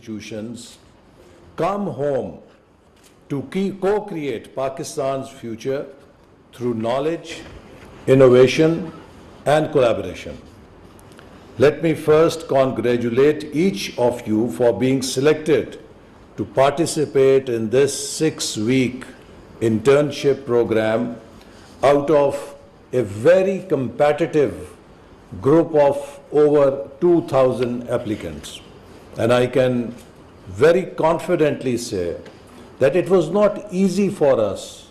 institutions come home to co-create Pakistan's future through knowledge, innovation, and collaboration. Let me first congratulate each of you for being selected to participate in this 6-week internship program out of a very competitive group of over 2,000 applicants. And I can very confidently say that it was not easy for us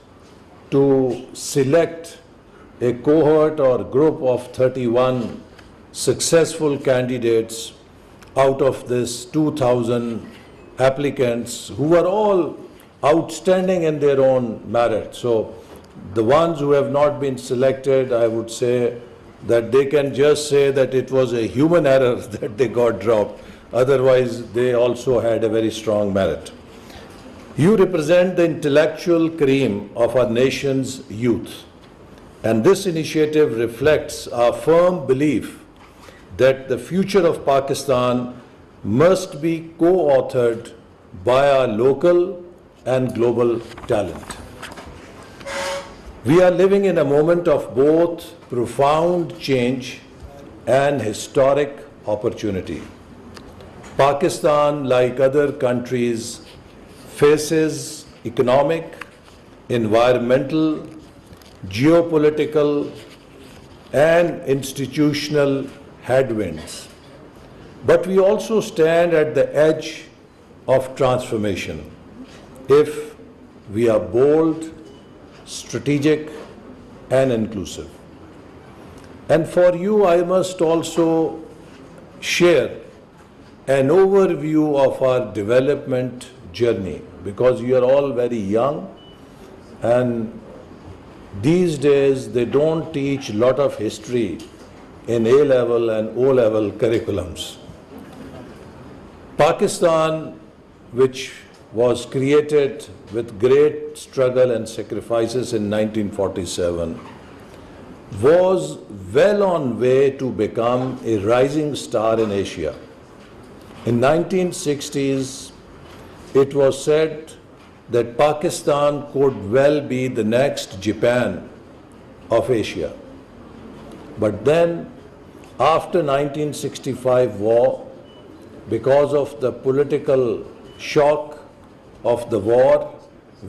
to select a cohort or group of 31 successful candidates out of this 2,000 applicants who were all outstanding in their own merit. So the ones who have not been selected, I would say that they can just say that it was a human error that they got dropped. Otherwise, they also had a very strong merit. You represent the intellectual cream of our nation's youth. And this initiative reflects our firm belief that the future of Pakistan must be co-authored by our local and global talent. We are living in a moment of both profound change and historic opportunity. Pakistan, like other countries, faces economic, environmental, geopolitical, and institutional headwinds. But we also stand at the edge of transformation if we are bold, strategic, and inclusive. And for you, I must also share an overview of our development journey, because you are all very young, and these days they don't teach a lot of history in A-level and O-level curriculums. Pakistan, which was created with great struggle and sacrifices in 1947, was well on way to become a rising star in Asia. In 1960s, it was said that Pakistan could well be the next Japan of Asia. But then, after 1965 war, because of the political shock of the war,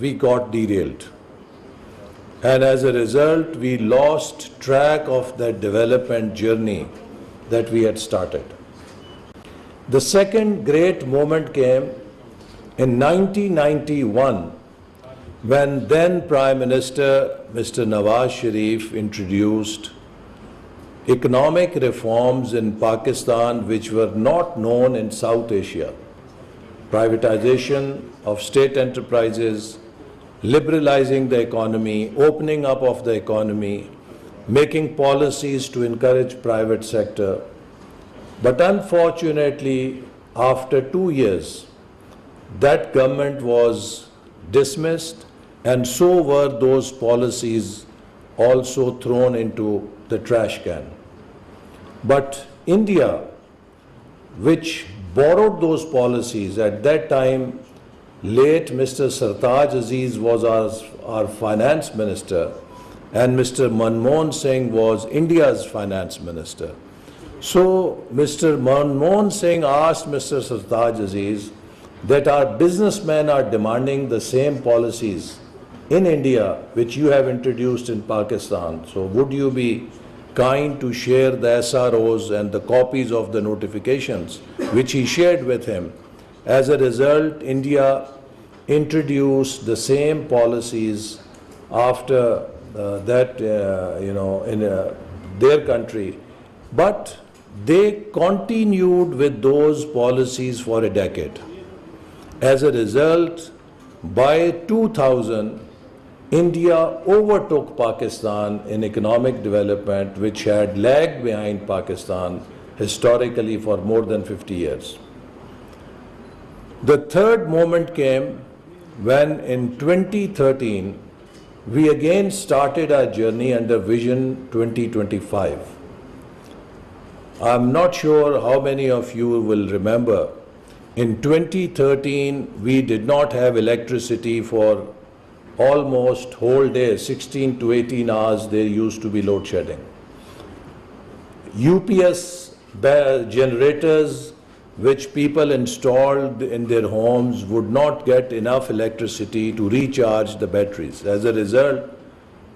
we got derailed. And as a result, we lost track of that development journey that we had started. The second great moment came in 1991, when then Prime Minister Mr. Nawaz Sharif introduced economic reforms in Pakistan which were not known in South Asia. Privatization of state enterprises, liberalizing the economy, opening up of the economy, making policies to encourage private sector. But unfortunately, after 2 years, that government was dismissed, and so were those policies also thrown into the trash can. But India, which borrowed those policies at that time, late Mr. Sartaj Aziz was our finance minister, and Mr. Manmohan Singh was India's finance minister. So Mr. Manmohan Singh asked Mr. Sartaj Aziz that our businessmen are demanding the same policies in India which you have introduced in Pakistan. So would you be kind to share the SROs and the copies of the notifications, which he shared with him. As a result, India introduced the same policies after that, in their country. But they continued with those policies for a decade. As a result, by 2000, India overtook Pakistan in economic development, which had lagged behind Pakistan historically for more than 50 years. The third moment came when in 2013, we again started our journey under Vision 2025. I'm not sure how many of you will remember In 2013, we did not have electricity for almost whole day, 16 to 18 hours, there used to be load shedding. UPS generators which people installed in their homes would not get enough electricity to recharge the batteries. As a result,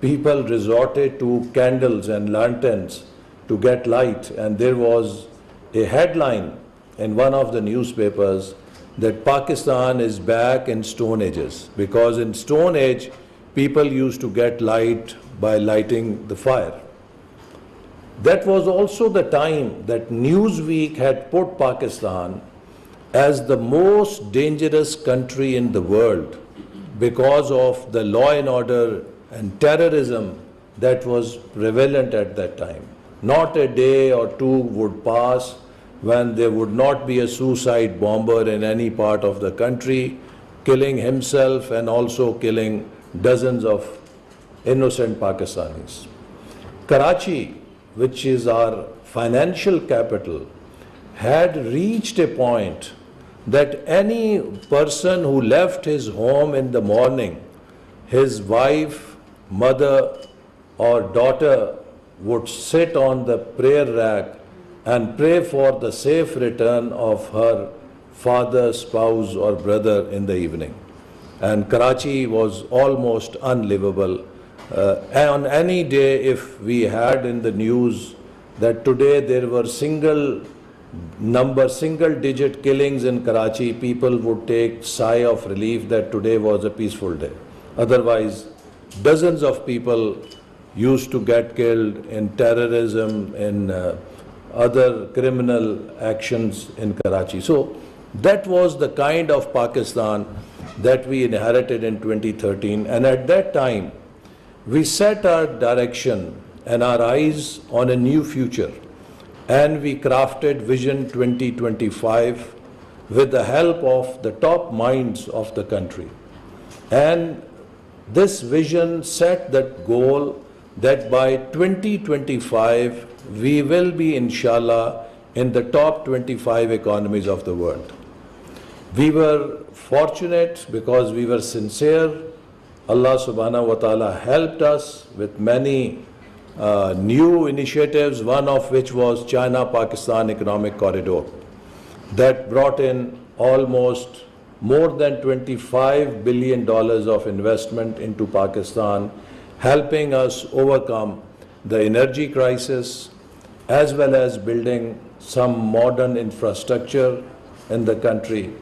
people resorted to candles and lanterns to get light, and there was a headline in one of the newspapers that Pakistan is back in Stone Ages, because in Stone Age people used to get light by lighting the fire. That was also the time that Newsweek had put Pakistan as the most dangerous country in the world because of the law and order and terrorism that was prevalent at that time. Not a day or two would pass when there would not be a suicide bomber in any part of the country, killing himself and also killing dozens of innocent Pakistanis. Karachi, which is our financial capital, had reached a point that any person who left his home in the morning, his wife, mother or daughter would sit on the prayer rack and pray for the safe return of her father, spouse or brother in the evening. And Karachi was almost unlivable. On any day, if we had in the news that today there were single digit killings in Karachi, people would take sigh of relief that today was a peaceful day. Otherwise, dozens of people used to get killed in terrorism, in other criminal actions in Karachi. So that was the kind of Pakistan that we inherited in 2013, and at that time we set our direction and our eyes on a new future, and we crafted Vision 2025 with the help of the top minds of the country. And this vision set that goal that by 2025 we will be, inshallah, in the top 25 economies of the world. We were fortunate because we were sincere. Allah subhanahu wa ta'ala helped us with many new initiatives, one of which was China-Pakistan Economic Corridor that brought in almost more than $25 billion of investment into Pakistan, helping us overcome the energy crisis as well as building some modern infrastructure in the country.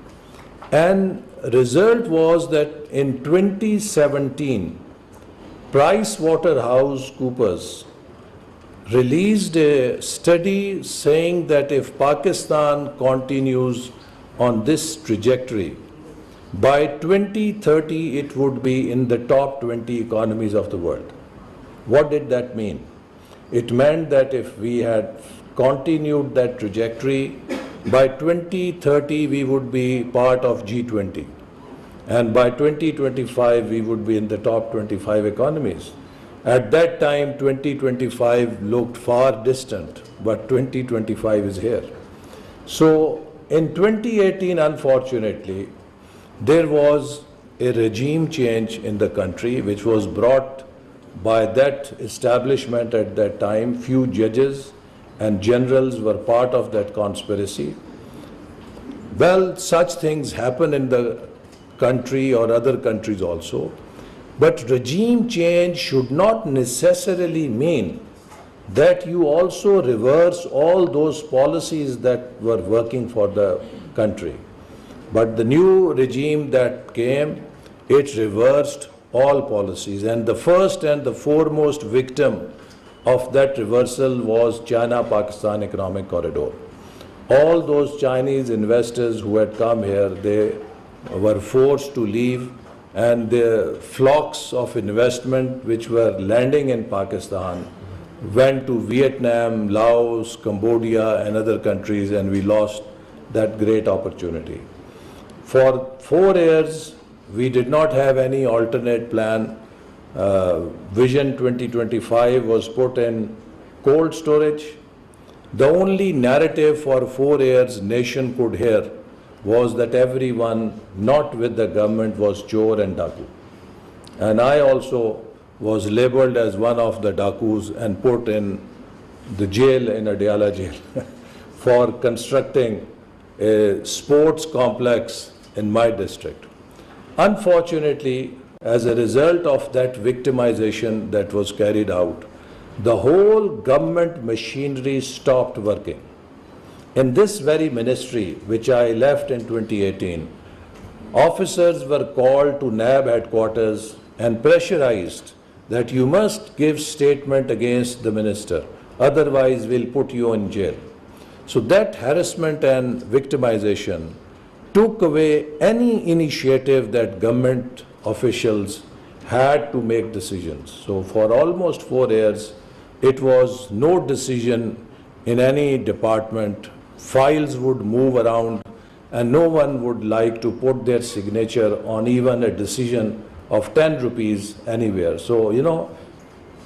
And result was that in 2017, PricewaterhouseCoopers released a study saying that if Pakistan continues on this trajectory, by 2030 it would be in the top 20 economies of the world. What did that mean? It meant that if we had continued that trajectory, by 2030 we would be part of G20, and by 2025 we would be in the top 25 economies. At that time 2025 looked far distant, but 2025 is here. So in 2018, unfortunately, there was a regime change in the country which was brought by that establishment at that time. Few judges and generals were part of that conspiracy. Well, such things happen in the country or other countries also. But regime change should not necessarily mean that you also reverse all those policies that were working for the country. But the new regime that came, it reversed all policies. And the first and the foremost victim of that reversal was China-Pakistan Economic Corridor. All those Chinese investors who had come here, they were forced to leave, and the flocks of investment which were landing in Pakistan went to Vietnam, Laos, Cambodia and other countries, and we lost that great opportunity. For 4 years, we did not have any alternate plan. Vision 2025 was put in cold storage. The only narrative for 4 years nation could hear was that everyone not with the government was Chor and Daku. And I also was labeled as one of the Dakus and put in the jail, in Adiala jail, for constructing a sports complex in my district. Unfortunately, as a result of that victimization that was carried out, the whole government machinery stopped working. In this very ministry, which I left in 2018, officers were called to NAB headquarters and pressurized that you must give statement against the minister, otherwise we'll put you in jail. So that harassment and victimization took away any initiative that government officials had to make decisions. So for almost 4 years, it was no decision in any department. Files would move around and no one would like to put their signature on even a decision of 10 rupees anywhere. So,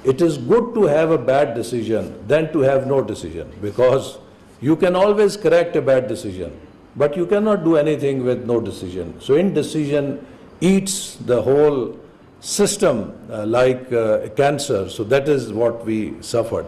it is good to have a bad decision than to have no decision, because you can always correct a bad decision, but you cannot do anything with no decision. So indecision eats the whole system like cancer. So that is what we suffered.